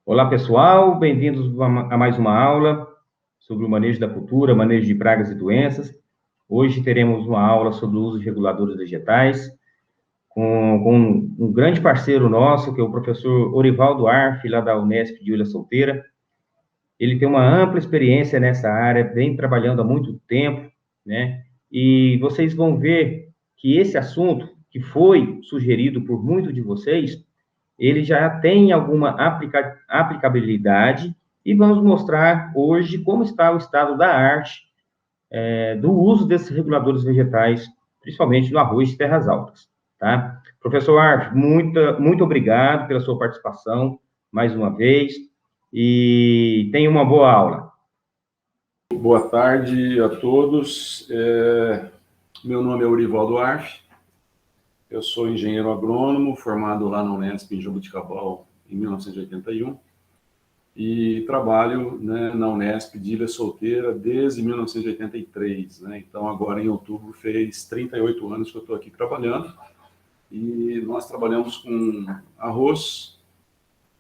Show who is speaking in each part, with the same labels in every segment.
Speaker 1: Olá, pessoal, bem-vindos a mais uma aula sobre o manejo da cultura, manejo de pragas e doenças. Hoje teremos uma aula sobre o uso de reguladores vegetais, com um grande parceiro nosso, que é o professor Orivaldo Arf, lá da Unesp de Ilha Solteira. Ele tem uma ampla experiência nessa área, vem trabalhando há muito tempo, né? E vocês vão ver que esse assunto, que foi sugerido por muitos de vocês, ele já tem alguma aplicabilidade e vamos mostrar hoje como está o estado da arte do uso desses reguladores vegetais, principalmente no arroz de terras altas, tá? Professor Arf, muito obrigado pela sua participação mais uma vez e tenha uma boa aula.
Speaker 2: Boa tarde a todos. Meu nome é Orivaldo Arf. Eu sou engenheiro agrônomo, formado lá na Unesp em Jaboticabal em 1981 e trabalho, né, na Unesp de Ilha Solteira desde 1983. Né? Então, agora em outubro fez 38 anos que eu estou aqui trabalhando e nós trabalhamos com arroz,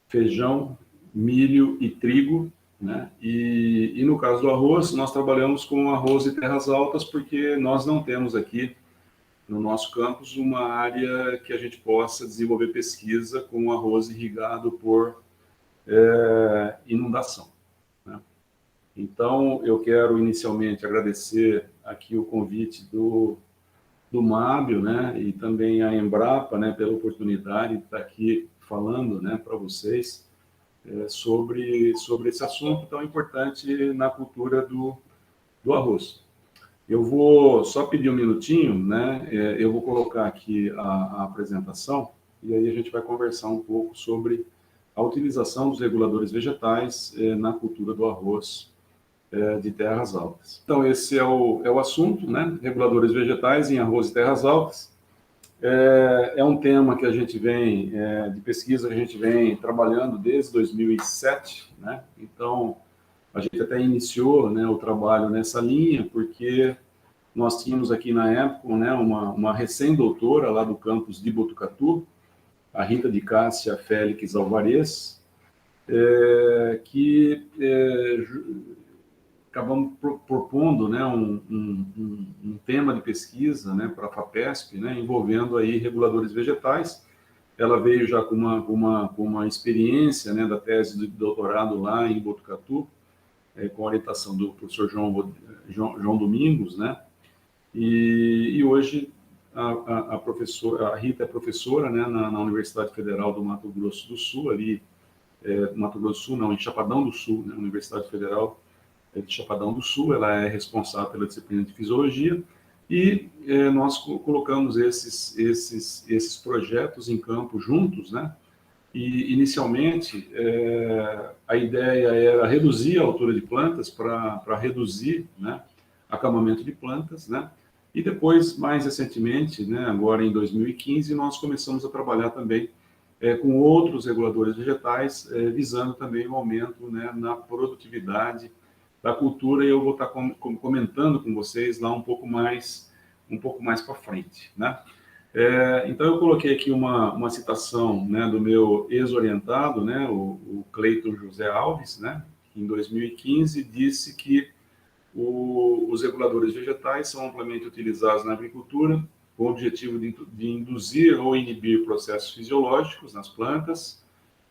Speaker 2: feijão, milho e trigo. Né? E no caso do arroz, nós trabalhamos com arroz de terras altas porque nós não temos aqui no nosso campus uma área que a gente possa desenvolver pesquisa com arroz irrigado por inundação. Né? Então, eu quero inicialmente agradecer aqui o convite do Mábio, né, e também a Embrapa, né, pela oportunidade de estar aqui falando, né, para vocês sobre esse assunto tão importante na cultura do arroz. Eu vou só pedir um minutinho, né? Eu vou colocar aqui a apresentação e aí a gente vai conversar um pouco sobre a utilização dos reguladores vegetais na cultura do arroz de terras altas. Então, esse é o assunto, né? Reguladores vegetais em arroz de terras altas. É um tema que a gente vem, de pesquisa, que a gente vem trabalhando desde 2007, né? Então, a gente até iniciou, né, o trabalho nessa linha, porque nós tínhamos aqui na época, né, uma recém-doutora lá do campus de Botucatu, a Rita de Cássia Félix Alvarez, que acabamos propondo, né, um tema de pesquisa, né, para a FAPESP, né, envolvendo aí reguladores vegetais. Ela veio já com uma experiência, né, da tese de doutorado lá em Botucatu, com a orientação do professor João Domingos, né, e hoje a Rita é professora, né, na Universidade Federal do Mato Grosso do Sul, ali, Mato Grosso do Sul, não, em Chapadão do Sul, né, Universidade Federal de Chapadão do Sul. Ela é responsável pela disciplina de Fisiologia e nós colocamos esses projetos em campo juntos, né? E, inicialmente, a ideia era reduzir a altura de plantas para reduzir, né, acamamento de plantas, né? E depois, mais recentemente, né, agora em 2015, nós começamos a trabalhar também com outros reguladores vegetais, visando também o aumento, né, na produtividade da cultura, e eu vou estar comentando com vocês lá um pouco mais para frente, né? Então, eu coloquei aqui uma citação, né, do meu ex-orientado, né, o Cleiton José Alves, né, que em 2015 disse que os reguladores vegetais são amplamente utilizados na agricultura com o objetivo de induzir ou inibir processos fisiológicos nas plantas,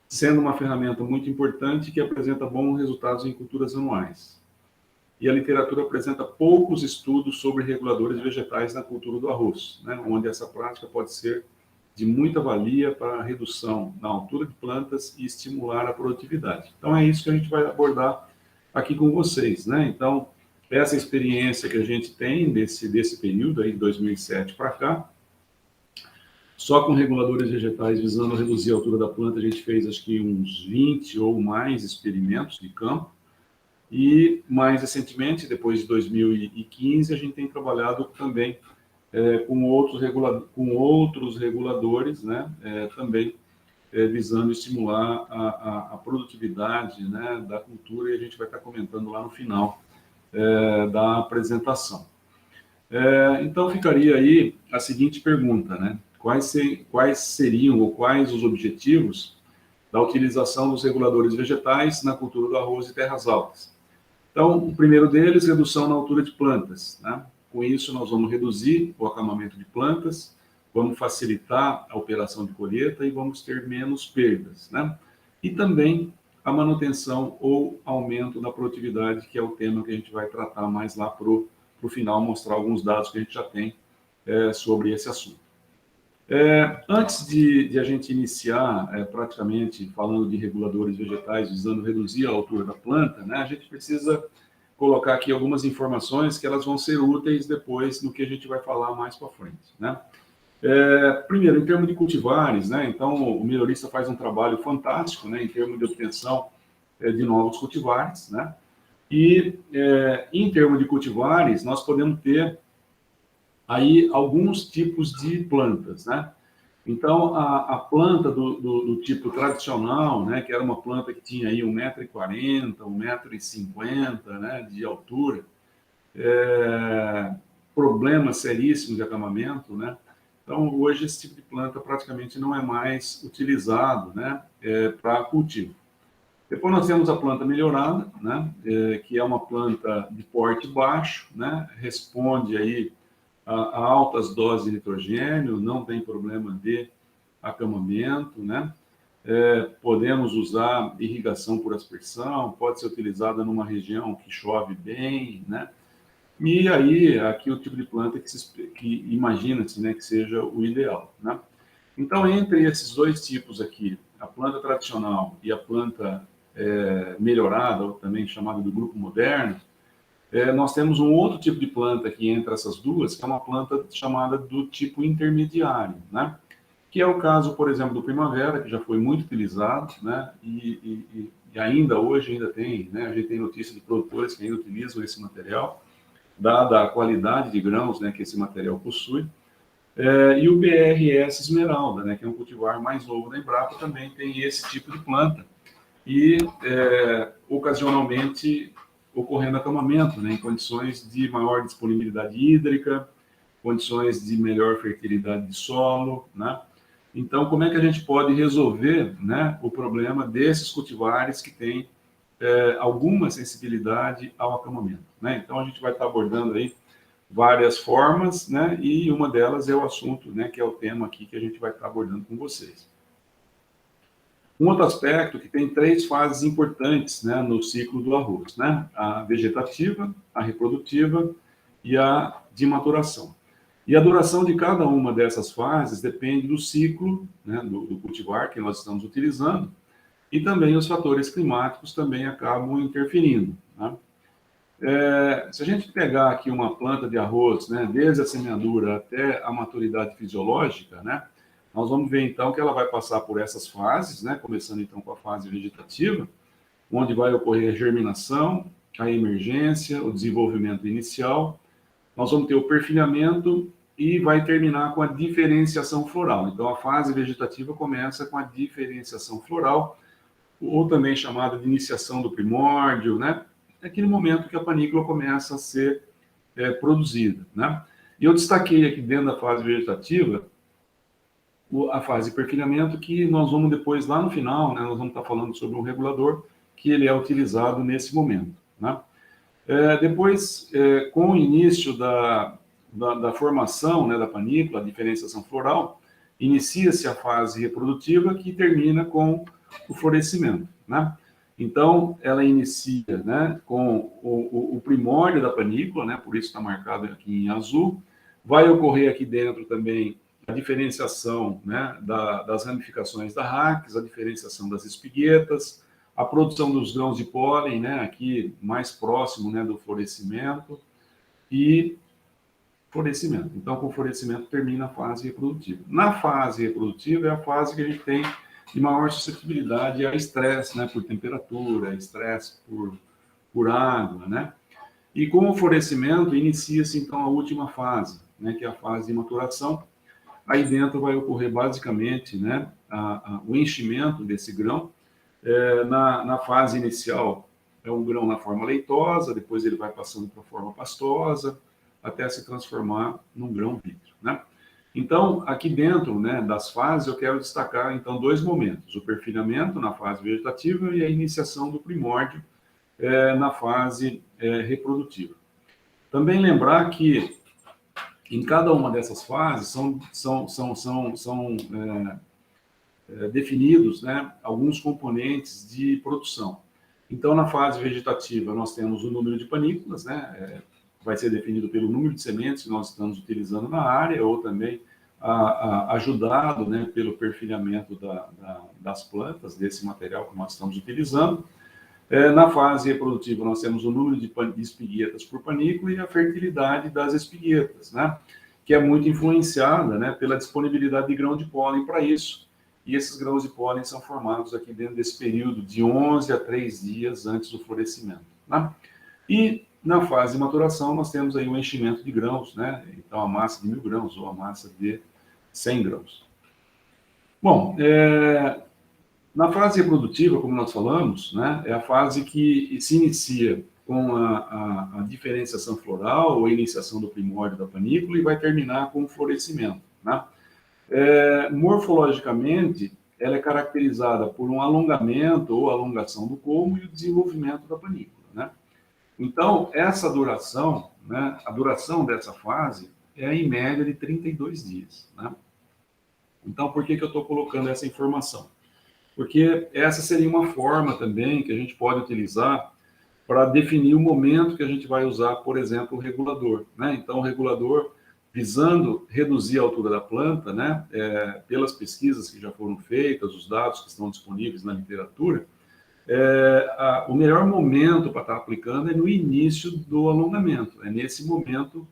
Speaker 2: sendo uma ferramenta muito importante que apresenta bons resultados em culturas anuais. E a literatura apresenta poucos estudos sobre reguladores vegetais na cultura do arroz, né, onde essa prática pode ser de muita valia para a redução na altura de plantas e estimular a produtividade. Então, é isso que a gente vai abordar aqui com vocês, né? Então, essa experiência que a gente tem desse período aí de 2007 para cá, só com reguladores vegetais visando reduzir a altura da planta, a gente fez acho que uns 20 ou mais experimentos de campo. E, mais recentemente, depois de 2015, a gente tem trabalhado também com outros reguladores, né, também visando estimular a produtividade, né, da cultura, e a gente vai estar comentando lá no final da apresentação. Então, ficaria aí a seguinte pergunta, né? Quais seriam ou quais os objetivos da utilização dos reguladores vegetais na cultura do arroz e terras altas? Então, o primeiro deles, redução na altura de plantas, né? Com isso, nós vamos reduzir o acamamento de plantas, vamos facilitar a operação de colheita e vamos ter menos perdas, né? E também a manutenção ou aumento da produtividade, que é o tema que a gente vai tratar mais lá para o final, mostrar alguns dados que a gente já tem sobre esse assunto. Antes de a gente iniciar praticamente falando de reguladores vegetais visando reduzir a altura da planta, né, a gente precisa colocar aqui algumas informações que elas vão ser úteis depois no que a gente vai falar mais para frente, né? Primeiro, em termos de cultivares, né, então o melhorista faz um trabalho fantástico, né, em termos de obtenção de novos cultivares, né? E em termos de cultivares, nós podemos ter aí alguns tipos de plantas, né? Então, a planta do tipo tradicional, né, que era uma planta que tinha aí 1,40 m, 1,50 m, né, de altura, problemas seríssimos de acamamento, né? Então, hoje esse tipo de planta praticamente não é mais utilizado, né, para cultivo. Depois nós temos a planta melhorada, né, que é uma planta de porte baixo, né, responde aí a altas doses de nitrogênio, não tem problema de acamamento, né? Podemos usar irrigação por aspersão, pode ser utilizada numa região que chove bem, né? E aí, aqui o tipo de planta que imagina-se, né, que seja o ideal, né? Então, entre esses dois tipos aqui, a planta tradicional e a planta melhorada, ou também chamada do grupo moderno, nós temos um outro tipo de planta aqui entre essas duas, que é uma planta chamada do tipo intermediário, né? Que é o caso, por exemplo, do Primavera, que já foi muito utilizado, né? E ainda hoje ainda tem, né? A gente tem notícia de produtores que ainda utilizam esse material, dada a qualidade de grãos, né, que esse material possui. E o BRS Esmeralda, né, que é um cultivar mais novo da Embrapa, também tem esse tipo de planta. E, ocasionalmente, ocorrendo acamamento, né, em condições de maior disponibilidade hídrica, condições de melhor fertilidade de solo, né? Então, como é que a gente pode resolver, né, o problema desses cultivares que têm alguma sensibilidade ao acamamento, né? Então, a gente vai estar abordando aí várias formas, né, e uma delas é o assunto, né, que é o tema aqui que a gente vai estar abordando com vocês. Um outro aspecto que tem 3 fases importantes, né, no ciclo do arroz, né? A vegetativa, a reprodutiva e a de maturação. E a duração de cada uma dessas fases depende do ciclo, né, do cultivar que nós estamos utilizando, e também os fatores climáticos também acabam interferindo, né? Se a gente pegar aqui uma planta de arroz, né, desde a semeadura até a maturidade fisiológica, né, nós vamos ver então que ela vai passar por essas fases, né, começando então com a fase vegetativa, onde vai ocorrer a germinação, a emergência, o desenvolvimento inicial. Nós vamos ter o perfilhamento e vai terminar com a diferenciação floral. Então, a fase vegetativa começa com a diferenciação floral, ou também chamada de iniciação do primórdio, né? É aquele momento que a panícula começa a ser produzida, né? E eu destaquei aqui dentro da fase vegetativa a fase de perfilhamento, que nós vamos depois, lá no final, né, nós vamos estar falando sobre um regulador que ele é utilizado nesse momento, né? Depois, com o início da formação, né, da panícula, a diferenciação floral, inicia-se a fase reprodutiva que termina com o florescimento, né? Então, ela inicia, né, com o primórdio da panícula, né, por isso está marcado aqui em azul. Vai ocorrer aqui dentro também a diferenciação, né, das ramificações da raquis, a diferenciação das espiguetas, a produção dos grãos de pólen, né, aqui mais próximo, né, do florescimento, e florescimento. Então, com o florescimento termina a fase reprodutiva. Na fase reprodutiva é a fase que a gente tem de maior suscetibilidade a estresse, né, por temperatura, estresse por água, né? E com o florescimento inicia-se então a última fase, né, que é a fase de maturação. Aí dentro vai ocorrer basicamente, né, o enchimento desse grão. Na fase inicial, é um grão na forma leitosa, depois ele vai passando para a forma pastosa, até se transformar num grão vítreo, né? Então, aqui dentro, né, das fases, eu quero destacar, então, dois momentos: o perfilhamento na fase vegetativa e a iniciação do primórdio na fase reprodutiva. Também lembrar que em cada uma dessas fases são definidos, né, alguns componentes de produção. Então, na fase vegetativa, nós temos o número de panículas, né, vai ser definido pelo número de sementes que nós estamos utilizando na área, ou também ajudado, né, pelo perfilhamento das plantas, desse material que nós estamos utilizando. Na fase reprodutiva, nós temos o número de espiguetas por panícula e a fertilidade das espiguetas, né, que é muito influenciada, né, pela disponibilidade de grão de pólen para isso. E esses grãos de pólen são formados aqui dentro desse período de 11 a 3 dias antes do florescimento, né? E na fase de maturação, nós temos aí o enchimento de grãos, né? Então, a massa de 1.000 grãos ou a massa de 100 grãos. Bom, na fase reprodutiva, como nós falamos, né, é a fase que se inicia com a diferenciação floral ou a iniciação do primórdio da panícula e vai terminar com o florescimento, né? Morfologicamente, ela é caracterizada por um alongamento ou alongação do colmo e o desenvolvimento da panícula, né? Então, essa duração, né, a duração dessa fase é em média de 32 dias, né? Então, por que eu estou colocando essa informação? Porque essa seria uma forma também que a gente pode utilizar para definir o momento que a gente vai usar, por exemplo, o regulador, né? Então, o regulador, visando reduzir a altura da planta, né, pelas pesquisas que já foram feitas, os dados que estão disponíveis na literatura, o melhor momento para estar aplicando é no início do alongamento, é nesse momento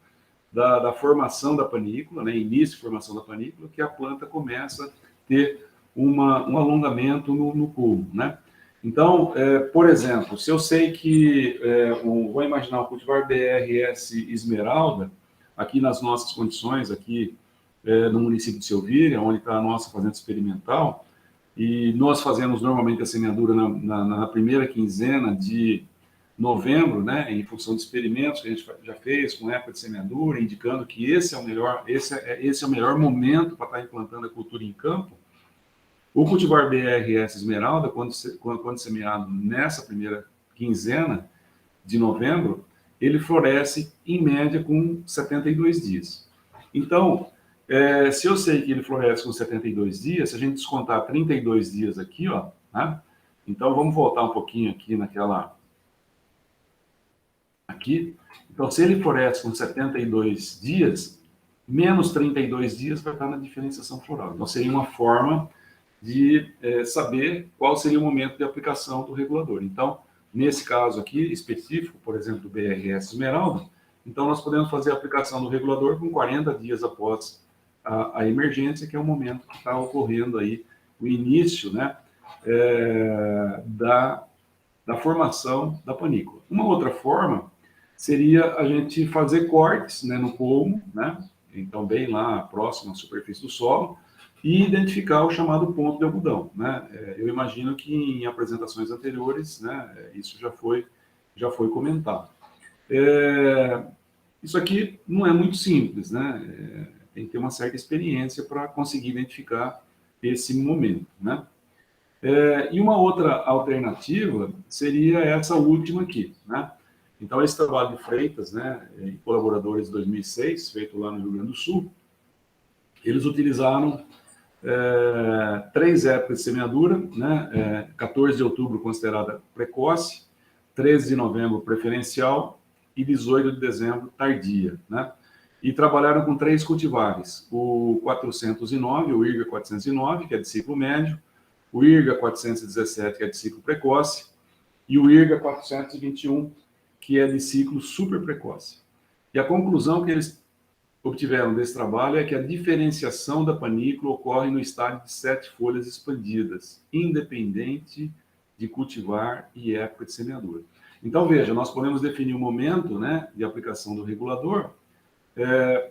Speaker 2: da formação da panícula, né, início de formação da panícula, que a planta começa a ter um alongamento no culmo, né? Então, por exemplo, se eu sei que, vou imaginar o cultivar BRS Esmeralda, aqui nas nossas condições, aqui no município de Silvíria, onde está a nossa fazenda experimental, e nós fazemos normalmente a semeadura na primeira quinzena de novembro, né, em função de experimentos que a gente já fez com época de semeadura, indicando que esse é o melhor momento para estar implantando a cultura em campo. O cultivar BRS Esmeralda, quando semeado nessa primeira quinzena de novembro, ele floresce em média com 72 dias. Então, se eu sei que ele floresce com 72 dias, se a gente descontar 32 dias aqui, ó, né? Então, vamos voltar um pouquinho aqui aqui. Então, se ele floresce com 72 dias, menos 32 dias vai estar na diferenciação floral. Então, seria uma forma de saber qual seria o momento de aplicação do regulador. Então, nesse caso aqui específico, por exemplo, do BRS Esmeralda, então nós podemos fazer a aplicação do regulador com 40 dias após a emergência, que é o momento que está ocorrendo aí o início, né, da formação da panícula. Uma outra forma seria a gente fazer cortes, né, no colmo, né, então bem lá próximo à superfície do solo, e identificar o chamado ponto de algodão, né? Eu imagino que em apresentações anteriores, né, isso já foi comentado. Isso aqui não é muito simples, né? Tem que ter uma certa experiência para conseguir identificar esse momento, né? E uma outra alternativa seria essa última aqui, né? Então, esse trabalho de Freitas, né, e colaboradores de 2006, feito lá no Rio Grande do Sul, eles utilizaram 3 épocas de semeadura, né? 14 de outubro considerada precoce, 13 de novembro preferencial e 18 de dezembro tardia, né? E trabalharam com 3 cultivares: o 409, o IRGA 409, que é de ciclo médio, o IRGA 417, que é de ciclo precoce, e o IRGA 421, que é de ciclo super precoce. E a conclusão que eles obtiveram desse trabalho é que a diferenciação da panícula ocorre no estágio de 7 folhas expandidas, independente de cultivar e época de semeadura. Então, veja, nós podemos definir o momento, né, de aplicação do regulador,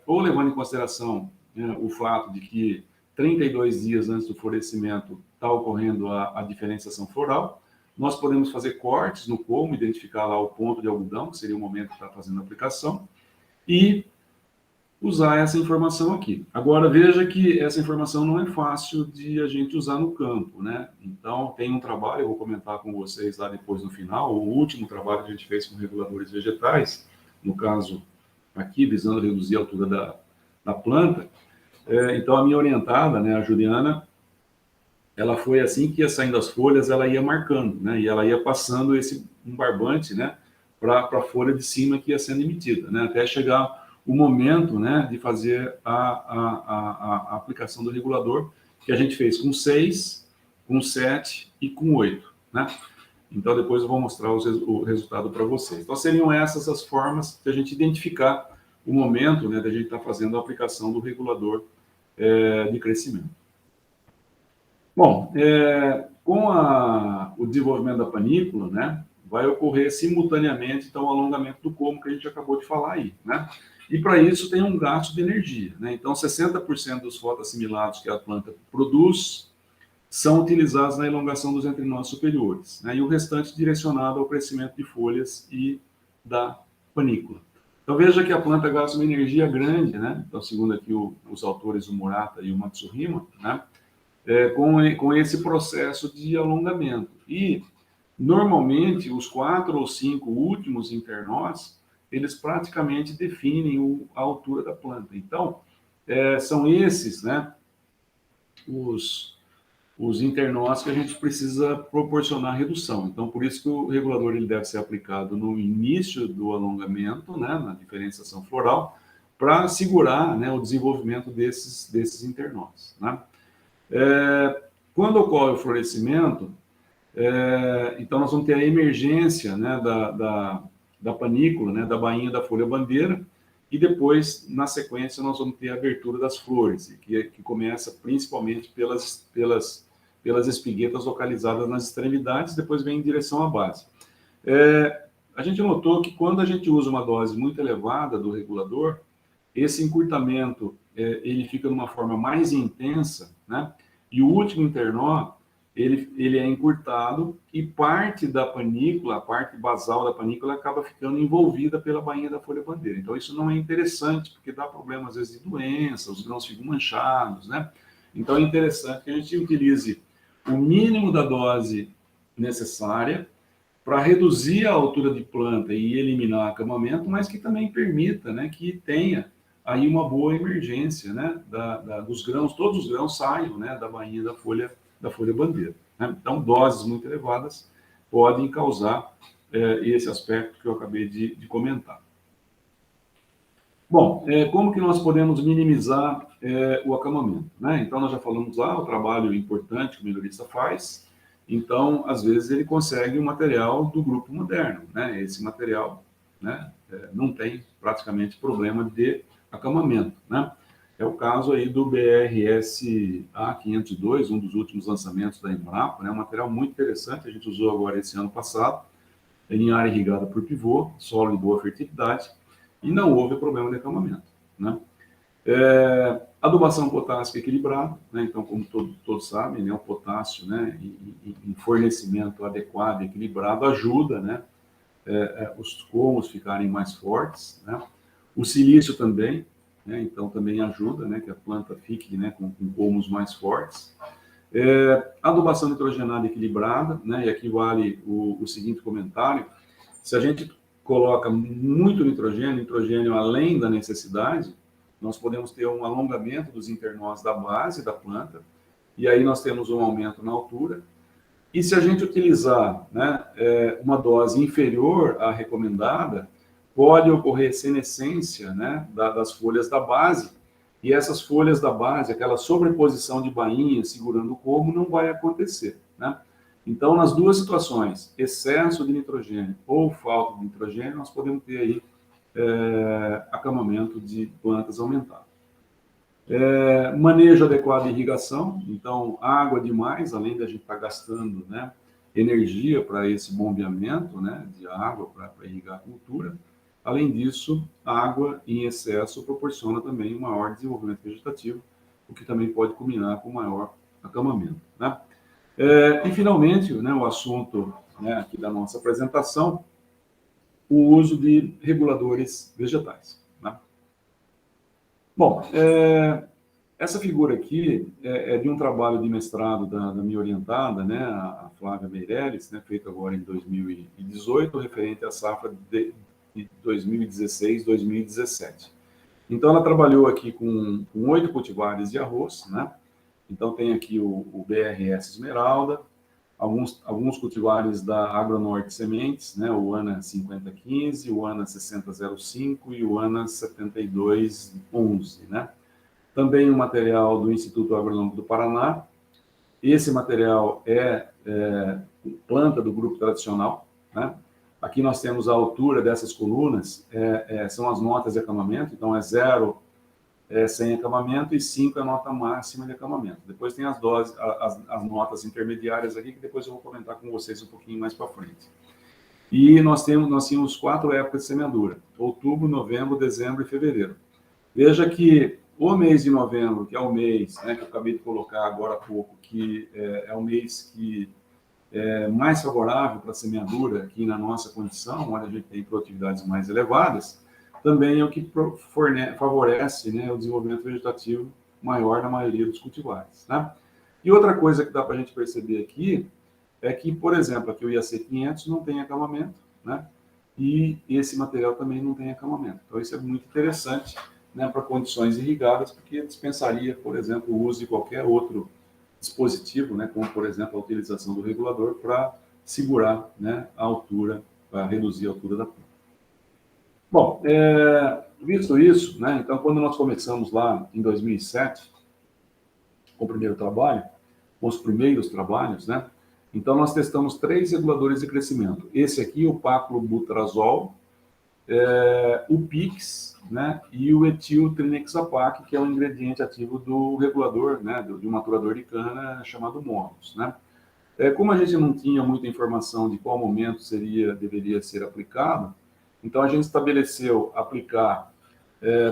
Speaker 2: ou levando em consideração, né, o fato de que 32 dias antes do florescimento está ocorrendo a diferenciação floral, Nós podemos fazer cortes no colmo, identificar lá o ponto de algodão, que seria o momento que está fazendo a aplicação, e usar essa informação aqui. Agora, veja que essa informação não é fácil de a gente usar no campo, né? Então, tem um trabalho, eu vou comentar com vocês lá depois no final, o último trabalho que a gente fez com reguladores vegetais, no caso aqui, visando reduzir a altura da planta. Então, a minha orientada, né, a Juliana, ela foi assim que ia saindo as folhas, ela ia marcando, né? E ela ia passando um barbante, né, para a folha de cima que ia sendo emitida, né? Até chegar o momento, né, de fazer a aplicação do regulador, que a gente fez com 6, com 7 e com 8, né? Então, depois eu vou mostrar o resultado para vocês. Então, seriam essas as formas de a gente identificar o momento, né, de a gente estar fazendo a aplicação do regulador de crescimento. Bom, com o desenvolvimento da panícula, né, vai ocorrer simultaneamente, então, o alongamento do colmo que a gente acabou de falar aí, né? E para isso tem um gasto de energia, né? Então, 60% dos fotoassimilados que a planta produz são utilizados na elongação dos entrinós superiores, né? E o restante direcionado ao crescimento de folhas e da panícula. Então, veja que a planta gasta uma energia grande, né? Então, segundo aqui os autores, o Murata e o Matsuhima, né? Com esse processo de alongamento. E, normalmente, os 4 ou 5 últimos internós, eles praticamente definem a altura da planta. Então, são esses, né, os internós que a gente precisa proporcionar redução. Então, por isso que o regulador ele deve ser aplicado no início do alongamento, né, na diferenciação floral, para segurar, né, o desenvolvimento desses internós, né? Quando ocorre o florescimento, então nós vamos ter a emergência, né, da panícula, né, da bainha da folha-bandeira, e depois, na sequência, nós vamos ter a abertura das flores, que começa principalmente pelas espiguetas localizadas nas extremidades, depois vem em direção à base. A gente notou que quando a gente usa uma dose muito elevada do regulador, esse encurtamento ele fica de uma forma mais intensa, né? E o último internó, ele é encurtado e parte da panícula, a parte basal da panícula, acaba ficando envolvida pela bainha da folha-bandeira. Então, isso não é interessante, porque dá problema, às vezes, de doença, os grãos ficam manchados, né? Então, é interessante que a gente utilize o mínimo da dose necessária para reduzir a altura de planta e eliminar acamamento, mas que também permita, né, que tenha aí uma boa emergência, né, dos grãos, todos os grãos saiam, né, da bainha da folha-bandeira, né? Então, doses muito elevadas podem causar esse aspecto que eu acabei de comentar. Bom, como que nós podemos minimizar o acamamento, né? Então, nós já falamos lá o trabalho importante que o melhorista faz. Então, às vezes, ele consegue um material do grupo moderno, né? Esse material, né, não tem praticamente problema de acamamento, né? É o caso aí do BRSA 502, um dos últimos lançamentos da Embrapa, né? Um material muito interessante, a gente usou agora esse ano passado, em área irrigada por pivô, solo de boa fertilidade, e não houve problema de acamamento, né? Adubação potássica equilibrada, né? Então, como todos sabem, né, o potássio, né, em fornecimento adequado e equilibrado ajuda, né, os colmos ficarem mais fortes, né? O silício também, né, então também ajuda, né, que a planta fique, né, com colmos mais fortes. Adubação nitrogenada equilibrada, né, e aqui vale o seguinte comentário: se a gente coloca muito nitrogênio além da necessidade, nós podemos ter um alongamento dos internós da base da planta, e aí nós temos um aumento na altura. E se a gente utilizar, né, uma dose inferior à recomendada, pode ocorrer senescência, né, das folhas da base, e essas folhas da base, aquela sobreposição de bainha segurando o colmo, não vai acontecer, né? Então, nas duas situações, excesso de nitrogênio ou falta de nitrogênio, nós podemos ter aí acamamento de plantas aumentado. Manejo adequado de irrigação, então água demais, além da gente estar gastando, né, energia para esse bombeamento, né, de água para irrigar a cultura. Além disso, a água em excesso proporciona também um maior desenvolvimento vegetativo, o que também pode culminar com maior acamamento, né? E finalmente, né, o assunto né, aqui da nossa apresentação, o uso de reguladores vegetais, né? Bom, essa figura aqui é de um trabalho de mestrado da minha orientada, né, a Flávia Meirelles, né, feito agora em 2018, referente à safra de 2016-2017. Então, ela trabalhou aqui com 8 cultivares de arroz, né? Então, tem aqui o BRS Esmeralda, alguns cultivares da Agronorte Sementes, né? O ANA 5015, o ANA 6005 e o ANA 7211, né? Também o material do Instituto Agronômico do Paraná. Esse material é planta do grupo tradicional, né? Aqui nós temos a altura dessas colunas, são as notas de acamamento, então 0 sem acamamento e 5 é a nota máxima de acamamento. Depois tem as doses, as notas intermediárias aqui, que depois eu vou comentar com vocês um pouquinho mais para frente. E nós tínhamos 4 épocas de semeadura: outubro, novembro, dezembro e fevereiro. Veja que o mês de novembro, que é o mês, né, que eu acabei de colocar agora há pouco, que é o mês que é mais favorável para a semeadura aqui na nossa condição, onde a gente tem produtividades mais elevadas, também é o que favorece, né, o desenvolvimento vegetativo maior na maioria dos cultivares, né? E outra coisa que dá para a gente perceber aqui é que, por exemplo, aqui o IAC 500 não tem acamamento, né? E esse material também não tem acamamento. Então, isso é muito interessante, né, para condições irrigadas, porque dispensaria, por exemplo, o uso de qualquer outro dispositivo, né, como, por exemplo, a utilização do regulador para segurar, né, a altura, para reduzir a altura da planta. Bom, visto isso, né, então, quando nós começamos lá em 2007, com o primeiro trabalho, com os primeiros trabalhos, né, então nós testamos 3 reguladores de crescimento. Esse aqui, o paclobutrazol, o PIX, né, e o etiltrinexapac, que é o ingrediente ativo do regulador, né, de um maturador de cana chamado Monos, né. Como a gente não tinha muita informação de qual momento deveria ser aplicado, então a gente estabeleceu aplicar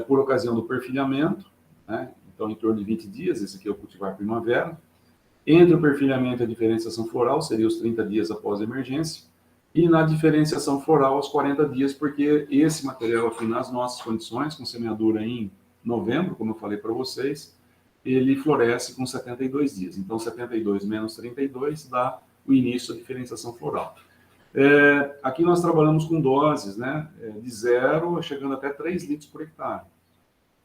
Speaker 2: por ocasião do perfilhamento, né, então em torno de 20 dias, esse aqui é o cultivar primavera. Entre o perfilhamento e a diferenciação floral, seria os 30 dias após a emergência, e na diferenciação floral aos 40 dias, porque esse material aqui, nas nossas condições, com semeadura em novembro, como eu falei para vocês, ele floresce com 72 dias. Então, 72 menos 32 dá o início da diferenciação floral. Aqui nós trabalhamos com doses, né, de 0 chegando até 3 litros por hectare.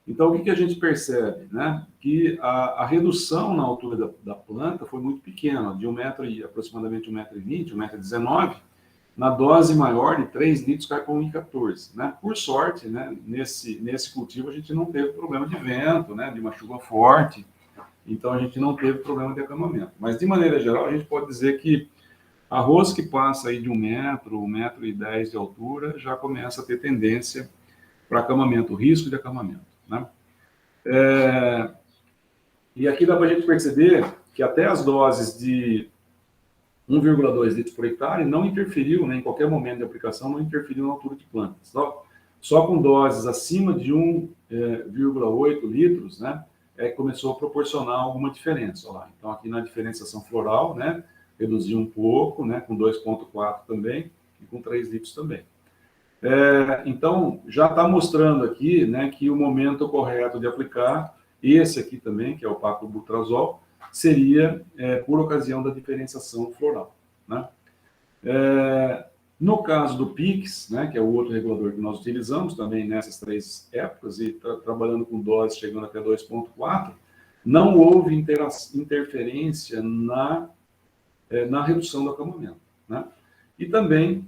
Speaker 2: Então, o que a gente percebe? Né? Que a redução na altura da planta foi muito pequena, de aproximadamente 1,20 m, 1,19 m, na dose maior de 3 litros cai para 1,14 m. Né? Por sorte, né, nesse cultivo a gente não teve problema de vento, né, de uma chuva forte, então a gente não teve problema de acamamento. Mas, de maneira geral, a gente pode dizer que arroz que passa aí de 1 metro, 1,10 m de altura, já começa a ter tendência para acamamento, risco de acamamento. Né? E aqui dá para a gente perceber que até as doses de 1,2 litros por hectare não interferiu, né, em qualquer momento de aplicação, não interferiu na altura de plantas. Só com doses acima de 1,8 litros, né, começou a proporcionar alguma diferença. Olha lá. Então, aqui na diferenciação floral, né, reduziu um pouco, né, com 2,4 também, e com 3 litros também. Então, já está mostrando aqui, né, que o momento correto de aplicar, esse aqui também, que é o paclobutrazol, seria por ocasião da diferenciação floral. Né? No caso do PIX, né, que é o outro regulador que nós utilizamos também nessas 3 épocas, e trabalhando com doses chegando até 2,4, não houve interferência na redução do acamamento. Né? E também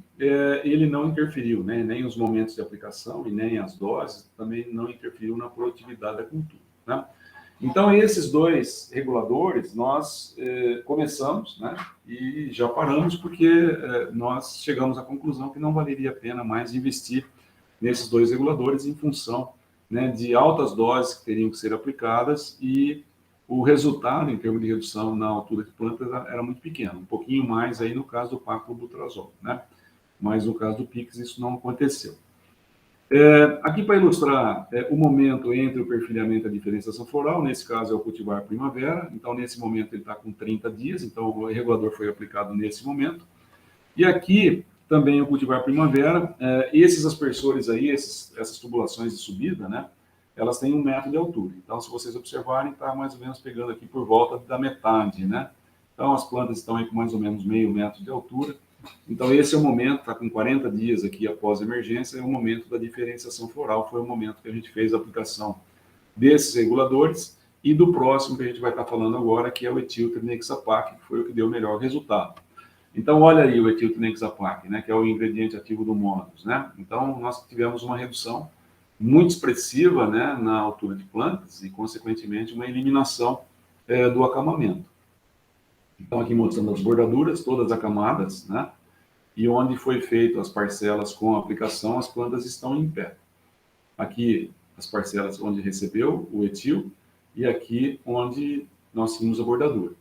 Speaker 2: ele não interferiu, né, nem os momentos de aplicação e nem as doses, também não interferiu na produtividade da cultura. Né? Então, esses 2 reguladores, nós começamos, né, e já paramos porque nós chegamos à conclusão que não valeria a pena mais investir nesses 2 reguladores em função, né, de altas doses que teriam que ser aplicadas e o resultado, em termos de redução na altura de plantas, era muito pequeno, um pouquinho mais aí no caso do paclobutrazol, né? Mas no caso do PIX isso não aconteceu. Aqui para ilustrar o momento entre o perfilhamento e a diferenciação floral, nesse caso é o cultivar primavera, então nesse momento ele está com 30 dias, então o regulador foi aplicado nesse momento, E aqui também o cultivar primavera, esses aspersores aí, essas tubulações de subida, né, elas têm 1 metro de altura. Então, se vocês observarem, está mais ou menos pegando aqui por volta da metade, né? Então, as plantas estão aí com mais ou menos meio metro de altura. Então, esse é o momento, está com 40 dias aqui após a emergência, é o momento da diferenciação floral, foi o momento que a gente fez a aplicação desses reguladores e do próximo que a gente vai estar falando agora, que é o etiltrinexapac, que foi o que deu o melhor resultado. Então, olha aí o etiltrinexapac, né, que é o ingrediente ativo do Modus, né? Então, nós tivemos uma redução muito expressiva, né, na altura de plantas e, consequentemente, uma eliminação do acamamento. Então, aqui mostrando as bordaduras, todas acamadas, né? E onde foi feito as parcelas com a aplicação, as plantas estão em pé. Aqui, as parcelas onde recebeu o etil e aqui onde nós tínhamos a bordadura.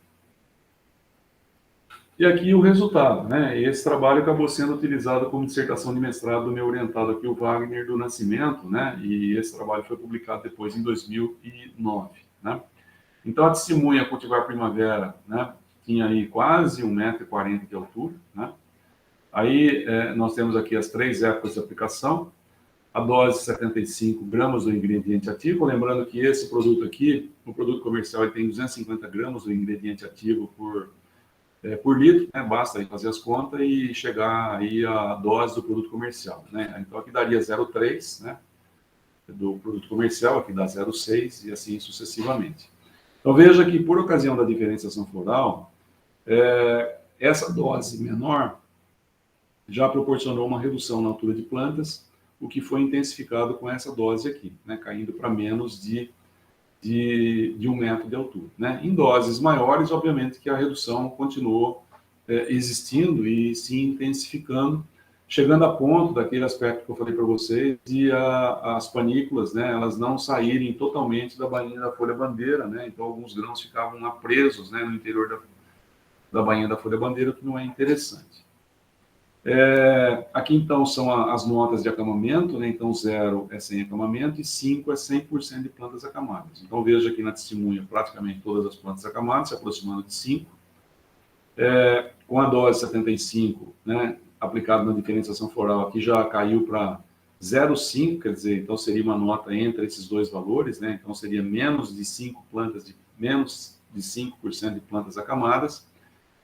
Speaker 2: E aqui o resultado, né? Esse trabalho acabou sendo utilizado como dissertação de mestrado do meu orientado aqui, o Wagner do Nascimento, né? E esse trabalho foi publicado depois em 2009, né? Então, a testemunha cultivar primavera, né, tinha aí quase 1,40 m de altura, né? Aí, nós temos aqui as 3 épocas de aplicação, a dose 75 gramas do ingrediente ativo, lembrando que esse produto aqui, o produto comercial, ele tem 250 gramas do ingrediente ativo por litro, né? Basta aí fazer as contas e chegar aí a dose do produto comercial, né? Então, aqui daria 0,3, né, do produto comercial, aqui dá 0,6 e assim sucessivamente. Então, veja que, por ocasião da diferenciação floral, essa dose menor já proporcionou uma redução na altura de plantas, o que foi intensificado com essa dose aqui, né, caindo para menos de 1 metro de altura, né? Em doses maiores, obviamente, que a redução continuou existindo e se intensificando, chegando a ponto daquele aspecto que eu falei para vocês, de as panículas, né, elas não saírem totalmente da bainha da folha-bandeira, né? Então, alguns grãos ficavam lá presos, né, no interior da bainha da folha-bandeira, o que não é interessante. Aqui, então, são as notas de acamamento, né? Então, 0 é sem acamamento e 5 é 100% de plantas acamadas. Então, veja aqui na testemunha praticamente todas as plantas acamadas, se aproximando de 5. Com a dose 75, né, aplicado na diferenciação floral, aqui já caiu para 0,5, quer dizer, então seria uma nota entre esses dois valores, né? Então, seria menos de 5% de plantas acamadas,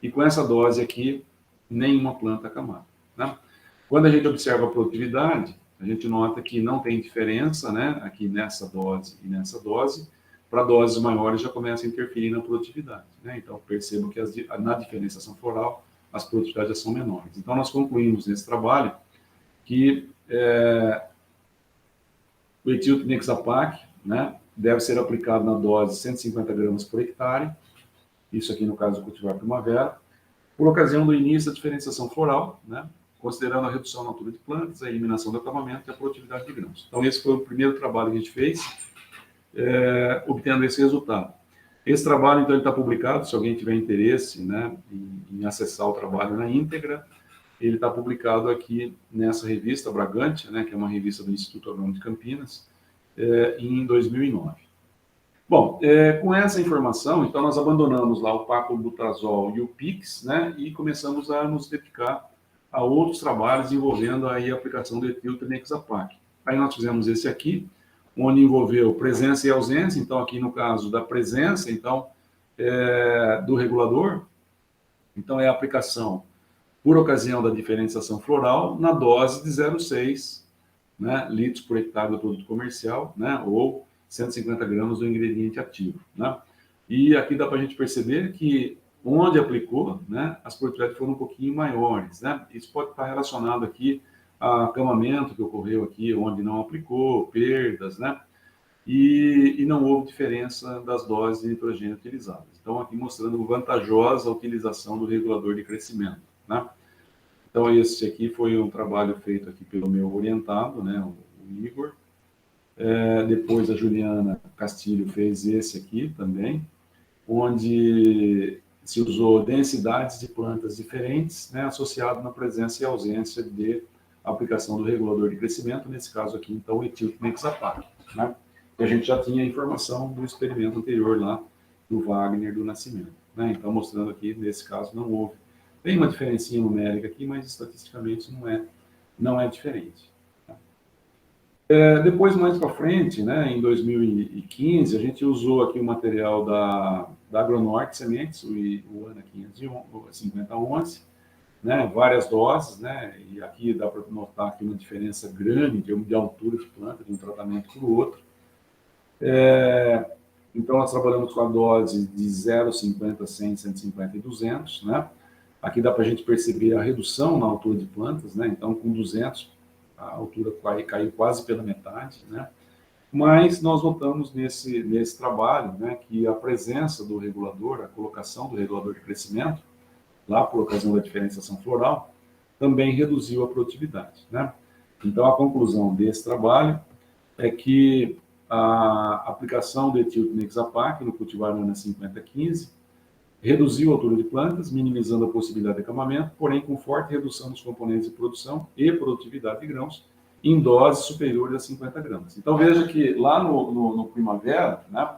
Speaker 2: e com essa dose aqui, nenhuma planta acamada, né? Quando a gente observa a produtividade, a gente nota que não tem diferença, né, aqui nessa dose e nessa dose. Para doses maiores já começa a interferir na produtividade, né? Então, percebam que na diferenciação floral as produtividades já são menores. Então, nós concluímos nesse trabalho que o etiltrinexapac, né, deve ser aplicado na dose 150 gramas por hectare, isso aqui no caso do cultivar primavera, por ocasião do início da diferenciação floral, né, considerando a redução na altura de plantas, a eliminação do acamamento e a produtividade de grãos. Então, esse foi o primeiro trabalho que a gente fez, obtendo esse resultado. Esse trabalho, então, ele está publicado, se alguém tiver interesse, né, em acessar o trabalho na íntegra, ele está publicado aqui nessa revista Bragante, né, que é uma revista do Instituto Agrônomo de Campinas, em 2009. Bom, com essa informação, então, nós abandonamos lá o paclobutazol e o PIX, né, e começamos a nos dedicar a outros trabalhos envolvendo aí a aplicação do etiltrinexapac. Aí nós fizemos esse aqui, onde envolveu presença e ausência, então aqui no caso da presença, então, do regulador, então é a aplicação por ocasião da diferenciação floral na dose de 0,6, né, litros por hectare do produto comercial, né, ou 150 gramas do ingrediente ativo, né? E aqui dá para a gente perceber que onde aplicou, né, as produtividades foram um pouquinho maiores, né? Isso pode estar relacionado aqui a acamamento que ocorreu aqui, onde não aplicou, perdas, né? E não houve diferença das doses de nitrogênio utilizadas. Então, aqui mostrando vantajosa a utilização do regulador de crescimento, né? Então, esse aqui foi um trabalho feito aqui pelo meu orientado, né, o Igor. Depois a Juliana Castilho fez esse aqui também, onde se usou densidades de plantas diferentes, né, associado na presença e ausência de aplicação do regulador de crescimento, nesse caso aqui, então, o etiltrinexapac, né? E a gente já tinha a informação do experimento anterior lá, do Wagner do Nascimento, né? Então, mostrando aqui, nesse caso, não houve Tem uma diferencinha numérica aqui, mas estatisticamente não é diferente. Depois, mais para frente, né, em 2015, a gente usou aqui o material da Agronorte Sementes, o ANA 5011, né, várias doses, né, e aqui dá para notar aqui uma diferença grande de altura de planta, de um tratamento para o outro. Então, nós trabalhamos com a dose de 0,50, 100, 150 e 200, né? Aqui dá para a gente perceber a redução na altura de plantas, né? Então, com 200, a altura caiu quase pela metade, né? Mas nós notamos nesse trabalho, né, que a presença do regulador, a colocação do regulador de crescimento, lá por ocasião da diferenciação floral, também reduziu a produtividade, né? Então, a conclusão desse trabalho é que a aplicação de etilpinexapac no cultivar ANA 5015 reduziu a altura de plantas, minimizando a possibilidade de acamamento, porém com forte redução dos componentes de produção e produtividade de grãos em doses superiores a 50 gramas. Então, veja que lá no Primavera, né,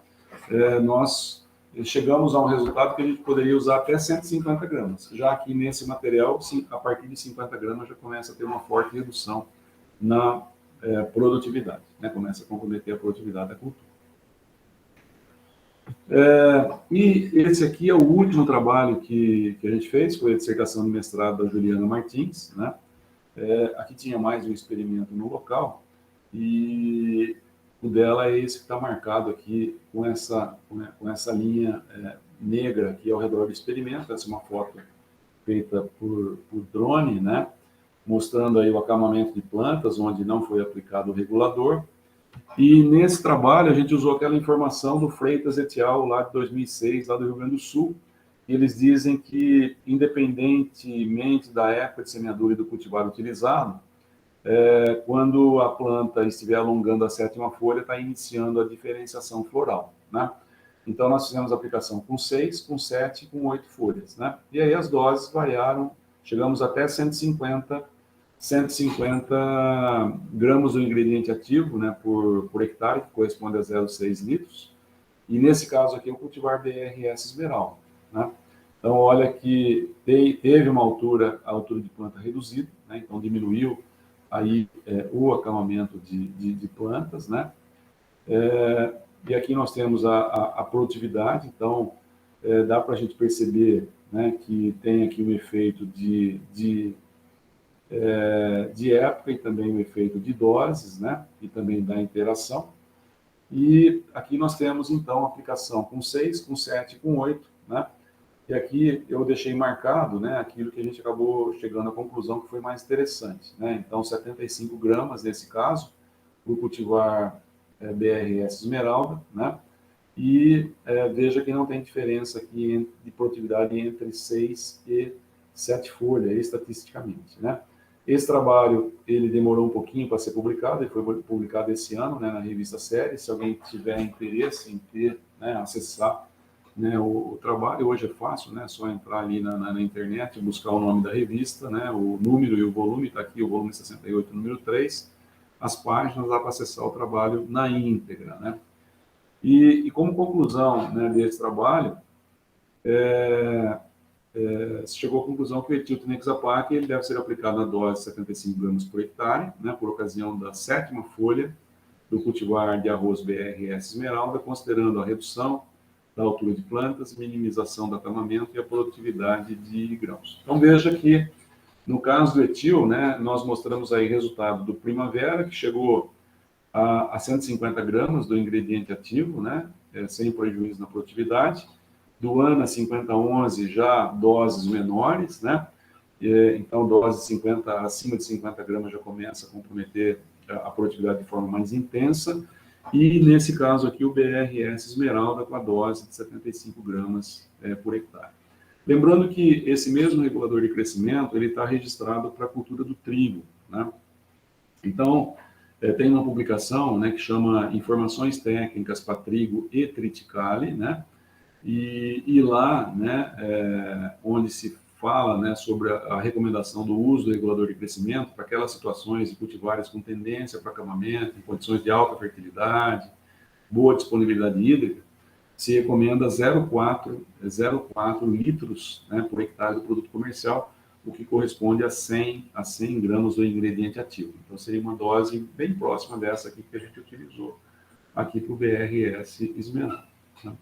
Speaker 2: nós chegamos a um resultado que a gente poderia usar até 150 gramas. Já que nesse material, a partir de 50 gramas, já começa a ter uma forte redução na produtividade, né? Começa a comprometer a produtividade da cultura. E esse aqui é o último trabalho que a gente fez, foi a dissertação de mestrado da Juliana Martins, né? Aqui tinha mais um experimento no local, e o dela é esse que está marcado aqui com essa linha negra aqui ao redor do experimento. Essa é uma foto feita por drone, né? Mostrando aí o acamamento de plantas, onde não foi aplicado o regulador. E nesse trabalho a gente usou aquela informação do Freitas et al. Lá de 2006, lá do Rio Grande do Sul. Eles dizem que, independentemente da época de semeadura e do cultivar utilizado, quando a planta estiver alongando a 7ª folha, está iniciando a diferenciação floral, né? Então, nós fizemos a aplicação com 6, com 7 e com 8 folhas, né? E aí as doses variaram, chegamos até 150 gramas do ingrediente ativo, né, por hectare, que corresponde a 0,6 litros. E nesse caso aqui, o cultivar BRS Esmeralda, né? Então, olha que teve uma a altura de planta reduzida, né? Então diminuiu aí o acamamento de plantas, né? E aqui nós temos a produtividade. Então, dá para a gente perceber, né, que tem aqui um efeito de época e também o efeito de doses, né, e também da interação. E aqui nós temos, então, a aplicação com 6, com 7 e com 8, né? E aqui eu deixei marcado, né, aquilo que a gente acabou chegando à conclusão que foi mais interessante, né? Então, 75 gramas nesse caso, para o cultivar BRS Esmeralda, né? E veja que não tem diferença aqui de produtividade entre 6 e 7 folhas, estatisticamente, né? Esse trabalho, ele demorou um pouquinho para ser publicado, ele foi publicado esse ano, né, na revista Série. Se alguém tiver interesse em ter, né, acessar, né, o trabalho, hoje é fácil, né, só entrar ali na internet, buscar o nome da revista, né, o número e o volume, está aqui o volume 68, número 3, as páginas, dá para acessar o trabalho na íntegra, né. E como conclusão, né, desse trabalho, se chegou à conclusão que o etilpinexapac ele deve ser aplicado na dose de 75 gramas por hectare, né, por ocasião da 7ª folha do cultivar de arroz BRS Esmeralda, considerando a redução da altura de plantas, minimização do acamamento e a produtividade de grãos. Então, veja que, no caso do etil, né, nós mostramos aí resultado do Primavera, que chegou a 150 gramas do ingrediente ativo, né, sem prejuízo na produtividade. Do ANA 5011 já doses menores, né? Então, dose acima de 50 gramas já começa a comprometer a produtividade de forma mais intensa. E, nesse caso aqui, o BRS Esmeralda com a dose de 75 gramas por hectare. Lembrando que esse mesmo regulador de crescimento, ele está registrado para a cultura do trigo, né? Então, tem uma publicação, né, que chama Informações Técnicas para Trigo e Triticale, né? E lá, né, onde se fala, né, sobre a recomendação do uso do regulador de crescimento para aquelas situações de cultivares com tendência para acamamento, em condições de alta fertilidade, boa disponibilidade hídrica, se recomenda 0,4 litros, né, por hectare do produto comercial, o que corresponde a 100 gramas do ingrediente ativo. Então, seria uma dose bem próxima dessa aqui que a gente utilizou aqui para o BRS Esmeralda. Né?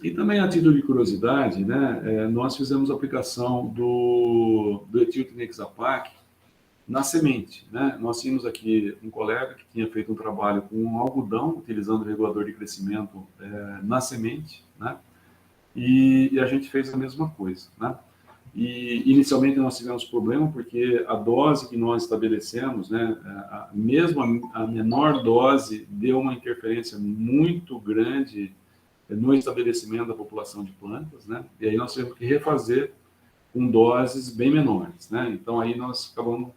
Speaker 2: E também, a título de curiosidade, né, nós fizemos a aplicação do etiltenexapac na semente. Né? Nós tínhamos aqui um colega que tinha feito um trabalho com um algodão, utilizando o regulador de crescimento na semente, né? E a gente fez a mesma coisa. Né? E inicialmente nós tivemos problema porque a dose que nós estabelecemos, né, mesmo a menor dose, deu uma interferência muito grande no estabelecimento da população de plantas, né? E aí nós tivemos que refazer com doses bem menores, né? Então aí nós acabamos